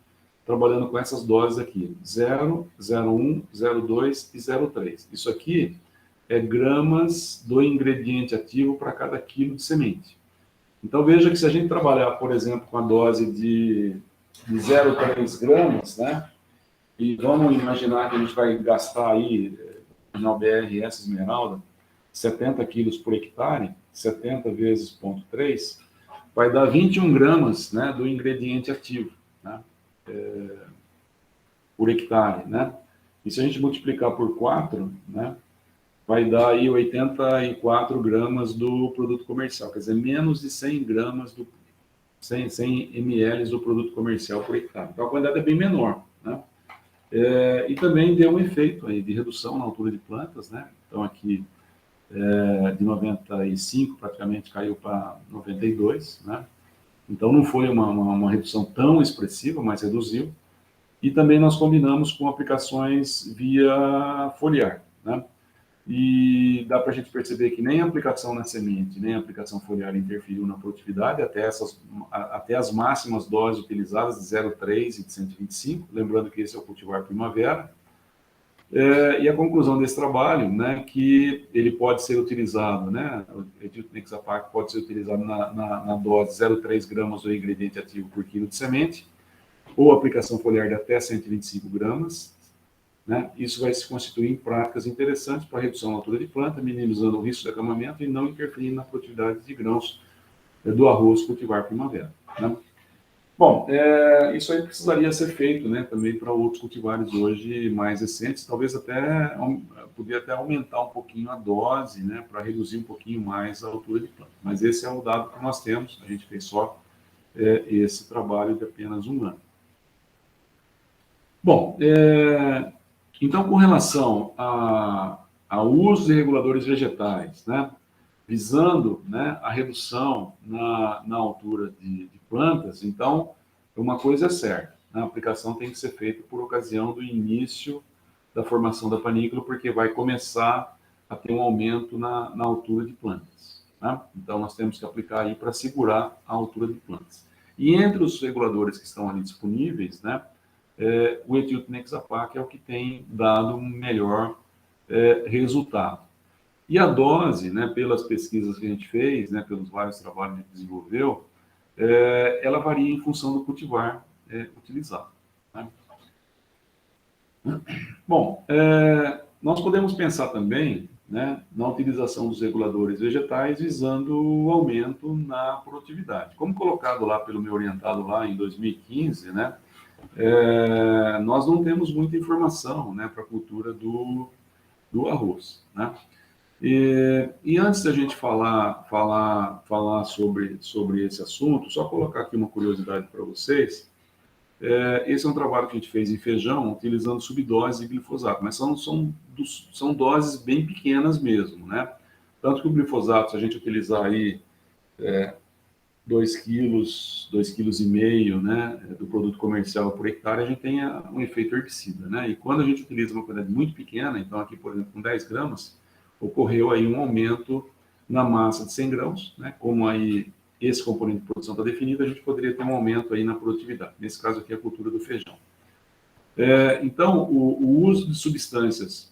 Speaker 2: trabalhando com essas doses aqui, 0, 0,1, 0,2 e 0,3. Isso aqui é gramas do ingrediente ativo para cada quilo de semente. Então veja que se a gente trabalhar, por exemplo, com a dose de 0,3 gramas, né? E vamos imaginar que a gente vai gastar aí, na BRS Esmeralda, 70 quilos por hectare, 70 vezes 0,3, vai dar 21 gramas, né, do ingrediente ativo, né, por hectare, né? E se a gente multiplicar por 4, né, vai dar aí 84 gramas do produto comercial, quer dizer, menos de 100 gramas 100 ml do produto comercial por hectare. Então a quantidade é bem menor, né? E também deu um efeito aí de redução na altura de plantas, né? Então aqui de 95 praticamente caiu para 92, né? Então não foi uma redução tão expressiva, mas reduziu. E também nós combinamos com aplicações via foliar, né? E dá para a gente perceber que nem a aplicação na semente, nem a aplicação foliar interferiu na produtividade, até as máximas doses utilizadas de 0,3 e de 125, lembrando que esse é o cultivar primavera. E a conclusão desse trabalho, né, que ele pode ser utilizado, né, o etiltenexapac pode ser utilizado na dose 0,3 gramas do ingrediente ativo por quilo de semente, ou aplicação foliar de até 125 gramas, né? Isso vai se constituir em práticas interessantes para a redução da altura de planta, minimizando o risco de acamamento e não interferindo na produtividade de grãos do arroz cultivar primavera. Né? Bom, isso aí precisaria ser feito, né, também para outros cultivares hoje mais recentes, talvez até poderia até aumentar um pouquinho a dose, né, para reduzir um pouquinho mais a altura de planta. Mas esse é o dado que nós temos, a gente fez só esse trabalho de apenas um ano. Bom, então, com relação ao uso de reguladores vegetais, né, visando, né, a redução na altura de plantas, então, uma coisa é certa, né, a aplicação tem que ser feita por ocasião do início da formação da panícula, porque vai começar a ter um aumento na altura de plantas. Né? Então, nós temos que aplicar aí para segurar a altura de plantas. E entre os reguladores que estão ali disponíveis, né, o etiltenexapac é o que tem dado um melhor resultado. E a dose, né, pelas pesquisas que a gente fez, né, pelos vários trabalhos que a gente desenvolveu, ela varia em função do cultivar utilizado. Né? Bom, nós podemos pensar também, né, na utilização dos reguladores vegetais visando o aumento na produtividade. Como colocado lá pelo meu orientado lá em 2015, né, nós não temos muita informação, né, para a cultura do arroz, né? E antes da gente falar sobre esse assunto, só colocar aqui uma curiosidade para vocês. Esse é um trabalho que a gente fez em feijão, utilizando subdoses de glifosato, mas são doses bem pequenas mesmo, né? Tanto que o glifosato, se a gente utilizar aí 2,5 kg, né, do produto comercial por hectare, a gente tem um efeito herbicida, né? E quando a gente utiliza uma quantidade muito pequena, então aqui, por exemplo, com 10 gramas, ocorreu aí um aumento na massa de 100 grãos, né? Como aí esse componente de produção está definido, a gente poderia ter um aumento aí na produtividade. Nesse caso aqui, a cultura do feijão. Então, o uso de substância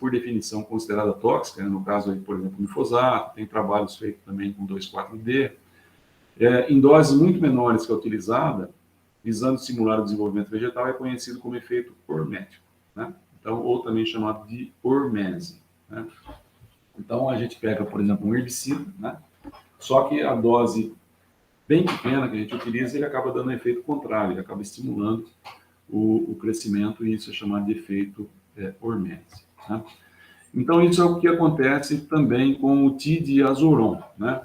Speaker 2: por definição considerada tóxica, né, no caso aí, por exemplo, glifosato, tem trabalhos feitos também com 2,4-D, em doses muito menores que a utilizada, visando estimular o desenvolvimento vegetal, é conhecido como efeito hormético. Né? então, ou também chamado de hormese, né? Então, a gente pega, por exemplo, um herbicida, né? Só que a dose bem pequena que a gente utiliza, ele acaba dando um efeito contrário, ele acaba estimulando o crescimento, e isso é chamado de efeito hormese, né? Então, isso é o que acontece também com o tidiazuron, né?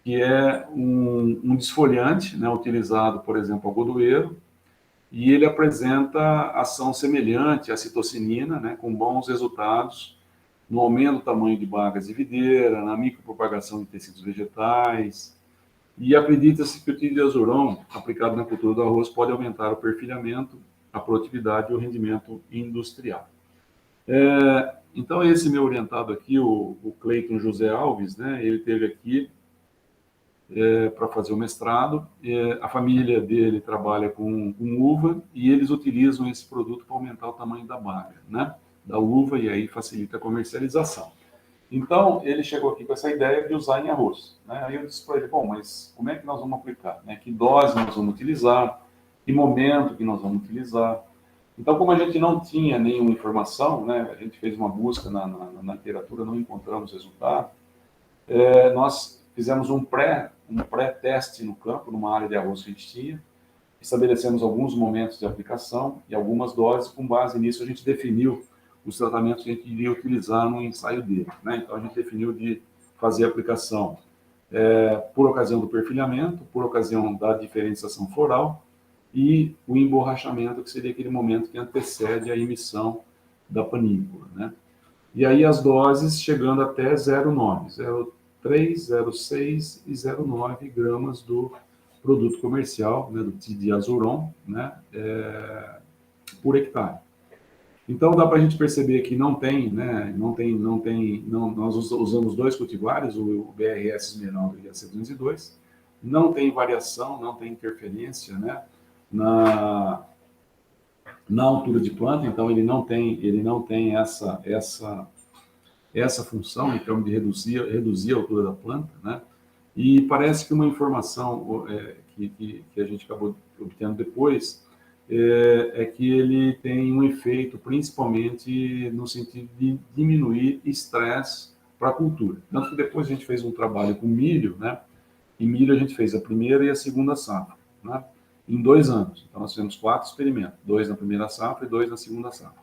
Speaker 2: Que é um desfoliante, né? Utilizado, por exemplo, ao godoeiro, e ele apresenta ação semelhante à citocinina, né? Com bons resultados no aumento do tamanho de bagas de videira, na micropropagação de tecidos vegetais, e acredita-se que o tidiazuron, aplicado na cultura do arroz, pode aumentar o perfilhamento, a produtividade e o rendimento industrial. Então, esse meu orientado aqui, o Cleiton José Alves, né, ele esteve aqui para fazer o mestrado. A família dele trabalha com uva e eles utilizam esse produto para aumentar o tamanho da baga, né, da uva, e aí facilita a comercialização. Então, ele chegou aqui com essa ideia de usar em arroz, né? Aí eu disse para ele, bom, mas como é que nós vamos aplicar, né? Que dose nós vamos utilizar, que momento que nós vamos utilizar. Então, como a gente não tinha nenhuma informação, né? A gente fez uma busca na literatura, não encontramos resultado, nós fizemos um pré-teste no campo, numa área de arroz que a gente tinha, estabelecemos alguns momentos de aplicação e algumas doses. Com base nisso, a gente definiu os tratamentos que a gente iria utilizar no ensaio dele, né? Então, a gente definiu de fazer a aplicação por ocasião do perfilhamento, por ocasião da diferenciação floral, e o emborrachamento, que seria aquele momento que antecede a emissão da panícula, né? E aí as doses chegando até 0,9, 0,3, 0,6 e 0,9 gramas do produto comercial, né, do tidiazuron, né, por hectare. Então dá para a gente perceber que não tem, né, nós usamos dois cultivares, o BRS Esmeralda e a C202, não tem variação, não tem interferência, né, na altura de planta. Então ele não tem essa função, então, de reduzir a altura da planta, né? E parece que uma informação que a gente acabou obtendo depois é que ele tem um efeito principalmente no sentido de diminuir estresse para a cultura. Tanto que depois a gente fez um trabalho com milho, né? Em milho a gente fez a primeira e a segunda safra, né? Em 2 anos. Então nós fizemos 4 experimentos, 2 na primeira safra e 2 na segunda safra.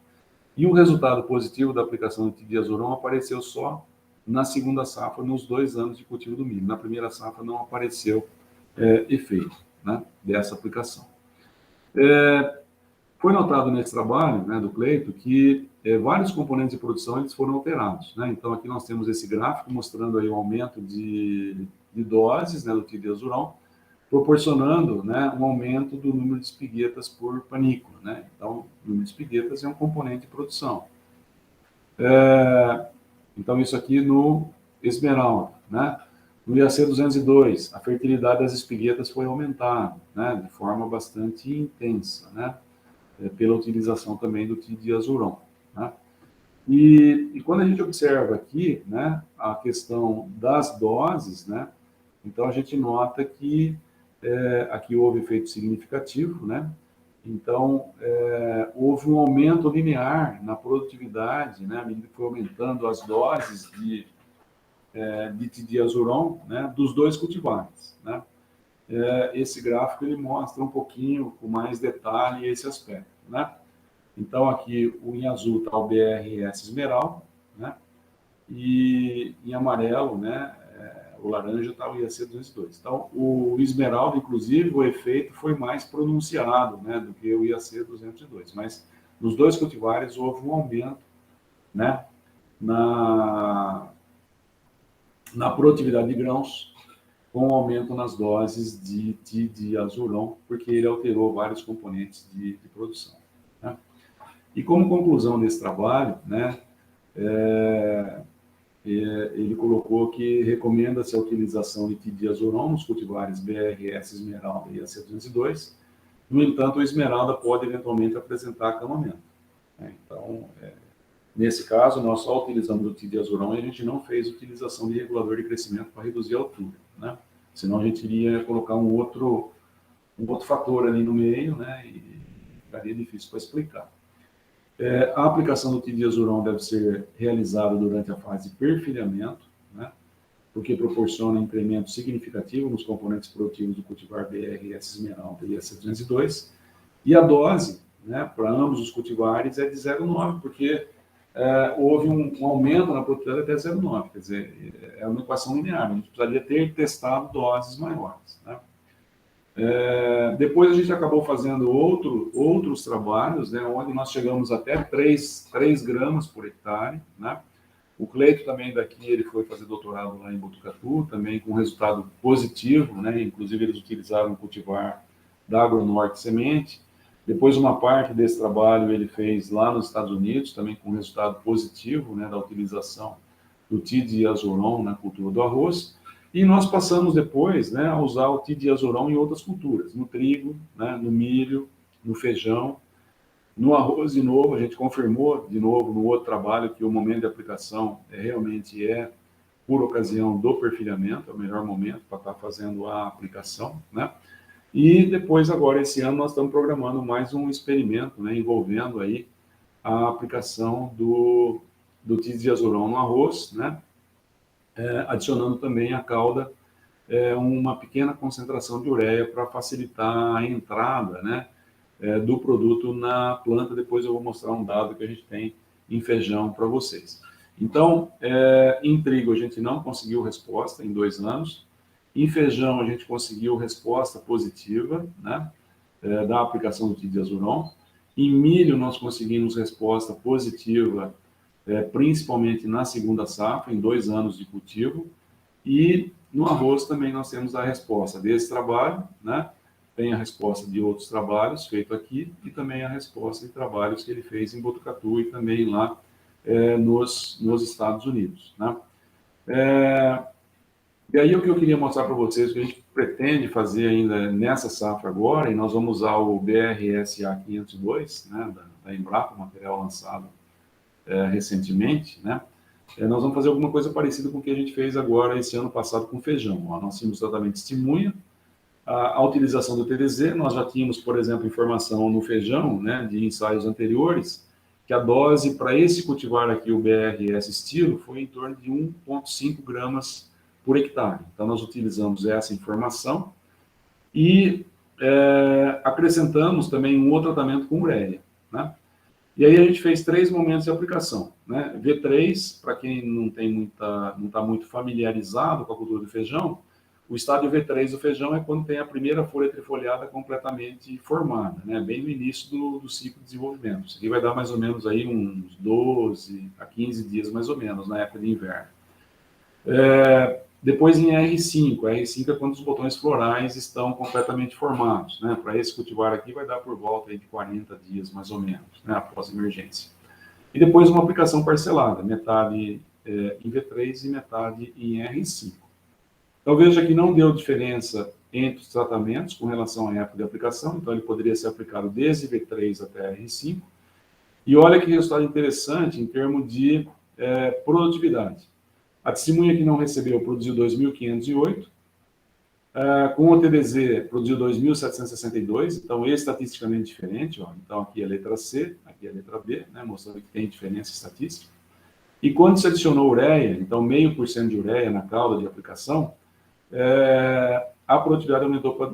Speaker 2: E o resultado positivo da aplicação de tidiazuron apareceu só na segunda safra, nos 2 anos de cultivo do milho. Na primeira safra não apareceu efeito, né, dessa aplicação. Foi notado nesse trabalho, né, do Cleito, que vários componentes de produção eles foram alterados, né? Então aqui nós temos esse gráfico mostrando aí o aumento de doses, né, do tidiazuron, proporcionando, né, um aumento do número de espiguetas por panícula, né? Então, o número de espiguetas é um componente de produção. Então, isso aqui no Esmeralda, né? No IAC 202, a fertilidade das espiguetas foi aumentada, né, de forma bastante intensa, né, pela utilização também do tidiazuron, né? E quando a gente observa aqui, né, a questão das doses, né, então a gente nota que aqui houve efeito significativo, né? Então, houve um aumento linear na produtividade, né, à medida que foi aumentando as doses de tidiazuron, né, dos 2 cultivares, né? Esse gráfico ele mostra um pouquinho com mais detalhe esse aspecto, né? Então, aqui em azul está o BRS Esmeralda, né? E em amarelo, né, o laranja está o IAC 202. Então, o Esmeralda, inclusive, o efeito foi mais pronunciado, né, do que o IAC 202. Mas nos 2 cultivares houve um aumento, né, na produtividade de grãos, com um aumento nas doses de tidiazuron, porque ele alterou vários componentes de produção, né? E como conclusão desse trabalho, né, ele colocou que recomenda-se a utilização de tidiazuron nos cultivares BRS Esmeralda e AC202. No entanto, o Esmeralda pode eventualmente apresentar acamamento, né? Então, nesse caso, nós só utilizamos o tidiazuron e a gente não fez utilização de regulador de crescimento para reduzir a altura, né? Senão a gente iria colocar um outro fator ali no meio, né, e ficaria difícil para explicar. A aplicação do tidiazuron deve ser realizada durante a fase de perfilhamento, né, porque proporciona incremento significativo nos componentes produtivos do cultivar BRS Esmeralda e S302, e a dose, né, para ambos os cultivares é de 0,9, porque houve um aumento na produtividade até 0,9, quer dizer, é uma equação linear, a gente precisaria ter testado doses maiores, né. Depois a gente acabou fazendo outros trabalhos, né, onde nós chegamos até 3 gramas por hectare, né. O Cleito também daqui, ele foi fazer doutorado lá em Botucatu, também com resultado positivo, né, inclusive eles utilizaram o cultivar da Agronorte Semente. Depois uma parte desse trabalho ele fez lá nos Estados Unidos, também com resultado positivo, né, da utilização do tidiazuron na cultura do arroz. E nós passamos depois, né, a usar o tidiazuron em outras culturas, no trigo, né, no milho, no feijão, no arroz. De novo, a gente confirmou de novo no outro trabalho que o momento de aplicação realmente é por ocasião do perfilhamento, é o melhor momento para estar fazendo a aplicação, né? E depois, agora, esse ano, nós estamos programando mais um experimento, né, envolvendo aí a aplicação do tidiazuron no arroz, né, adicionando também a calda, uma pequena concentração de ureia para facilitar a entrada, né, do produto na planta. Depois eu vou mostrar um dado que a gente tem em feijão para vocês. Então, em trigo a gente não conseguiu resposta em 2 anos. Em feijão a gente conseguiu resposta positiva, né, da aplicação do tidiazuron. Em milho nós conseguimos resposta positiva, principalmente na segunda safra, em 2 anos de cultivo. E no arroz também nós temos a resposta desse trabalho, né? Tem a resposta de outros trabalhos feitos aqui e também a resposta de trabalhos que ele fez em Botucatu e também lá nos Estados Unidos, né? E aí o que eu queria mostrar para vocês, o que a gente pretende fazer ainda nessa safra agora, e nós vamos usar o BRSA 502, né, da Embrapa, material lançado recentemente, né? Nós vamos fazer alguma coisa parecida com o que a gente fez agora esse ano passado com feijão. Nós tínhamos tratamento de testemunha, a utilização do TDZ, nós já tínhamos, por exemplo, informação no feijão, né, de ensaios anteriores, que a dose para esse cultivar aqui, o BRS estilo, foi em torno de 1,5 gramas por hectare. Então, nós utilizamos essa informação e acrescentamos também um outro tratamento com ureia, né? E aí a gente fez 3 momentos de aplicação, né? V3, para quem não está muito familiarizado com a cultura do feijão, o estádio V3 do feijão é quando tem a primeira folha trifoliada completamente formada, né? Bem no início do ciclo de desenvolvimento. Isso aqui vai dar mais ou menos aí uns 12 a 15 dias, mais ou menos, na época de inverno. Depois em R5. R5 é quando os botões florais estão completamente formados, né? Para esse cultivar aqui vai dar por volta aí de 40 dias, mais ou menos, né? Após a emergência. E depois uma aplicação parcelada, metade em V3 e metade em R5. Então veja que não deu diferença entre os tratamentos com relação à época de aplicação, então ele poderia ser aplicado desde V3 até R5. E olha que resultado interessante em termos de produtividade. A testemunha que não recebeu produziu 2.508, com o TDZ produziu 2.762, então estatisticamente diferente, ó. Então aqui é a letra C, aqui é a letra B, né, mostrando que tem diferença estatística. E quando se adicionou ureia, então 0,5% de ureia na calda de aplicação, a produtividade aumentou para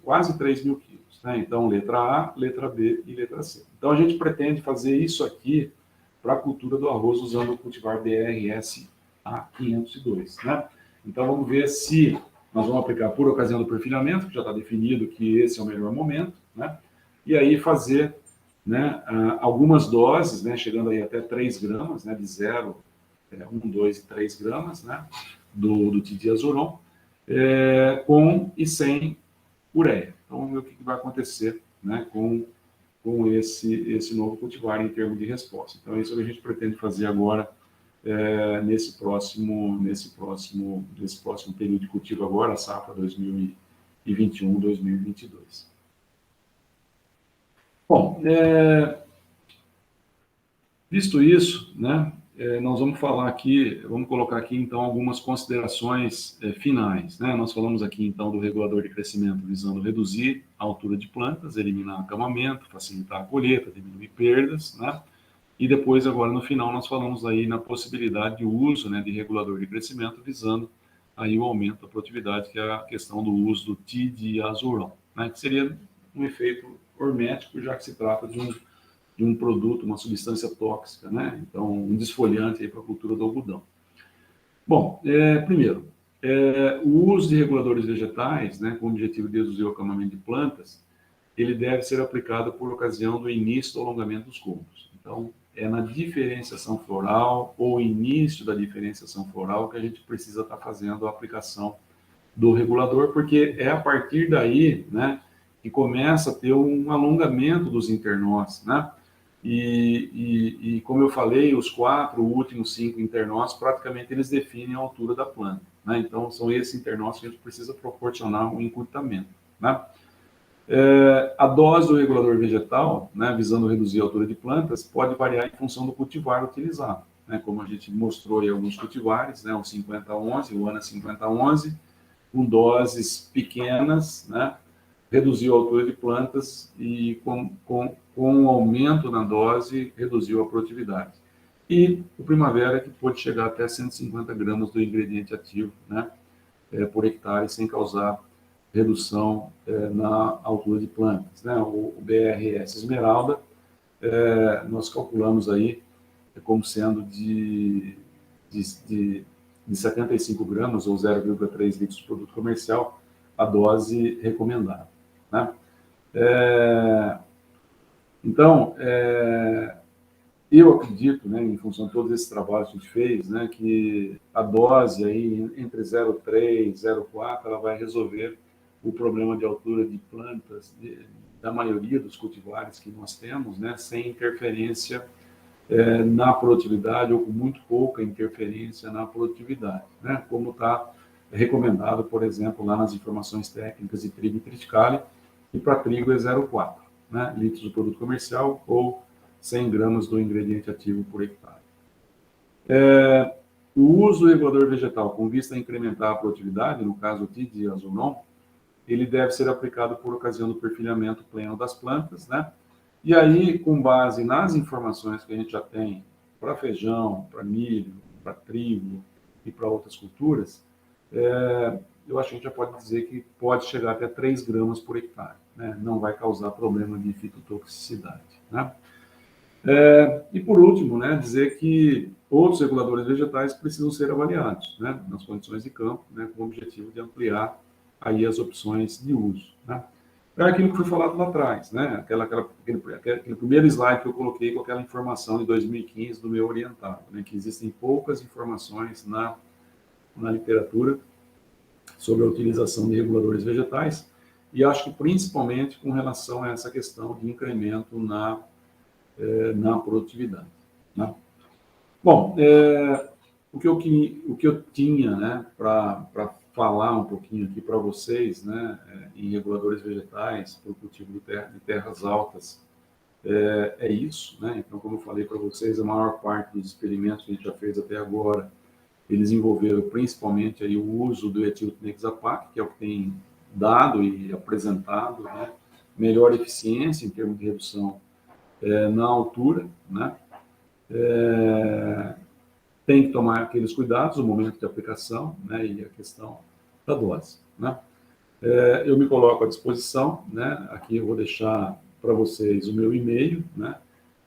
Speaker 2: quase 3.000 quilos, né? Então letra A, letra B e letra C. Então a gente pretende fazer isso aqui para a cultura do arroz usando o cultivar BRS A502, né? Então vamos ver se nós vamos aplicar por ocasião do perfilhamento, que já está definido que esse é o melhor momento, né? E aí fazer, né, algumas doses, né, chegando aí até 3 gramas, né, de 0, 1, 2 e 3 gramas, né, do tidiazuron, com e sem ureia. Então vamos ver o que vai acontecer, né, com esse novo cultivar em termos de resposta. Então isso é o que a gente pretende fazer agora nesse próximo período de cultivo agora, a safra 2021-2022. Bom, visto isso, né, nós vamos falar aqui, vamos colocar aqui então algumas considerações finais, né? Nós falamos aqui então do regulador de crescimento visando reduzir a altura de plantas, eliminar acamamento, facilitar a colheita, diminuir perdas, né? E depois, agora, no final, nós falamos aí na possibilidade de uso, né, de regulador de crescimento, visando aí o aumento da produtividade, que é a questão do uso do tidiazurão, né, que seria um efeito hormético, já que se trata de um produto, uma substância tóxica, né, então um desfoliante aí para a cultura do algodão. Bom, primeiro, o uso de reguladores vegetais, né, com o objetivo de reduzir o acamamento de plantas, ele deve ser aplicado por ocasião do início do alongamento dos culmos. Então, é na diferenciação floral ou início da diferenciação floral que a gente precisa estar fazendo a aplicação do regulador, porque é a partir daí, né, que começa a ter um alongamento dos internós, né? E como eu falei, os 4 últimos 5 internós, praticamente eles definem a altura da planta, né? Então, são esses internós que a gente precisa proporcionar um encurtamento, né? A dose do regulador vegetal, né, visando reduzir a altura de plantas, pode variar em função do cultivar utilizado, né? Como a gente mostrou em alguns cultivares, né, o 5011, o ANA 5011, com doses pequenas, né, reduziu a altura de plantas e com um aumento na dose, reduziu a produtividade. E o Primavera, que pode chegar até 150 gramas do ingrediente ativo, né, por hectare, sem causar redução na altura de plantas, né? O BRS Esmeralda, nós calculamos aí como sendo de 75 gramas ou 0,3 litros de produto comercial, a dose recomendada, né? Então, eu acredito, né, em função de todos esses trabalhos que a gente fez, né, que a dose aí entre 0,3 e 0,4 ela vai resolver o problema de altura de plantas da maioria dos cultivares que nós temos, né, sem interferência na produtividade ou com muito pouca interferência na produtividade, né, como está recomendado, por exemplo, lá nas informações técnicas de trigo e triticale, e para trigo é 0,4, né, litros do produto comercial ou 100 gramas do ingrediente ativo por hectare. O uso do regulador vegetal com vista a incrementar a produtividade, no caso o tidiazonon, ele deve ser aplicado por ocasião do perfilhamento pleno das plantas, né? E aí, com base nas informações que a gente já tem para feijão, para milho, para trigo e para outras culturas, eu acho que a gente já pode dizer que pode chegar até 3 gramas por hectare, né? Não vai causar problema de fitotoxicidade, né? E por último, né, dizer que outros reguladores vegetais precisam ser avaliados, né, nas condições de campo, né, com o objetivo de ampliar aí as opções de uso, né. É aquilo que foi falado lá atrás, né, aquele primeiro slide que eu coloquei com aquela informação de 2015 do meu orientado, né, que existem poucas informações na literatura sobre a utilização de reguladores vegetais, e acho que principalmente com relação a essa questão de incremento na produtividade, né? Bom, o que eu tinha, né, para falar um pouquinho aqui para vocês, né, em reguladores vegetais para o cultivo de terras altas, é isso, né? Então, como eu falei para vocês, a maior parte dos experimentos que a gente já fez até agora, eles envolveram principalmente aí o uso do etiltenexapac, que é o que tem dado e apresentado, né, melhor eficiência em termos de redução na altura, né? Tem que tomar aqueles cuidados no momento de aplicação, né? E a questão da dose, né? Eu me coloco à disposição, né? Aqui eu vou deixar para vocês o meu e-mail, né?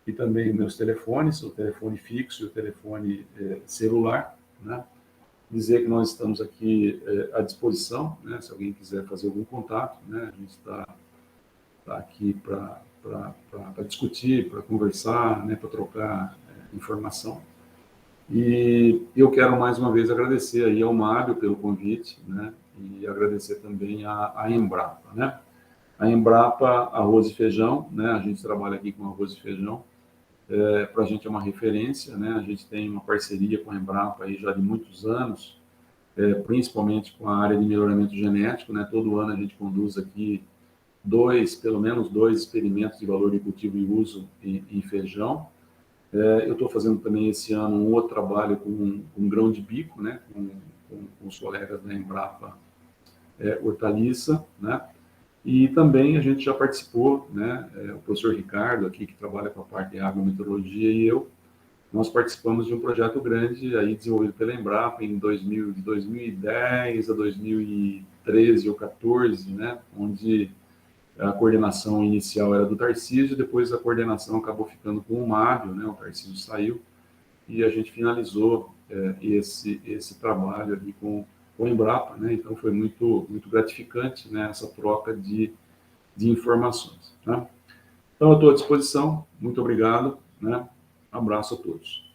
Speaker 2: E também meus telefones, o telefone fixo e o telefone celular, né? Dizer que nós estamos aqui à disposição, né? Se alguém quiser fazer algum contato, né? A gente está aqui para discutir, para conversar, né, para trocar informação. E eu quero mais uma vez agradecer aí ao Mário pelo convite, né, e agradecer também à Embrapa, né. A Embrapa Arroz e Feijão, né, a gente trabalha aqui com arroz e feijão, para a gente é uma referência, né, a gente tem uma parceria com a Embrapa aí já de muitos anos, principalmente com a área de melhoramento genético, né, todo ano a gente conduz aqui pelo menos dois experimentos de valor de cultivo e uso em feijão. Eu estou fazendo também esse ano um outro trabalho com grão de bico, né, com os colegas da Embrapa Hortaliça, né, E também a gente já participou, né, o professor Ricardo aqui, que trabalha com a parte de agrometeorologia, e eu, nós participamos de um projeto grande aí desenvolvido pela Embrapa de 2010 a 2013 ou 14, né, onde a coordenação inicial era do Tarcísio, depois a coordenação acabou ficando com o Mário, né, o Tarcísio saiu, e a gente finalizou esse trabalho ali com a Embrapa, né, então foi muito gratificante, né, essa troca de informações, né. Então eu estou à disposição, muito obrigado, né, abraço a todos.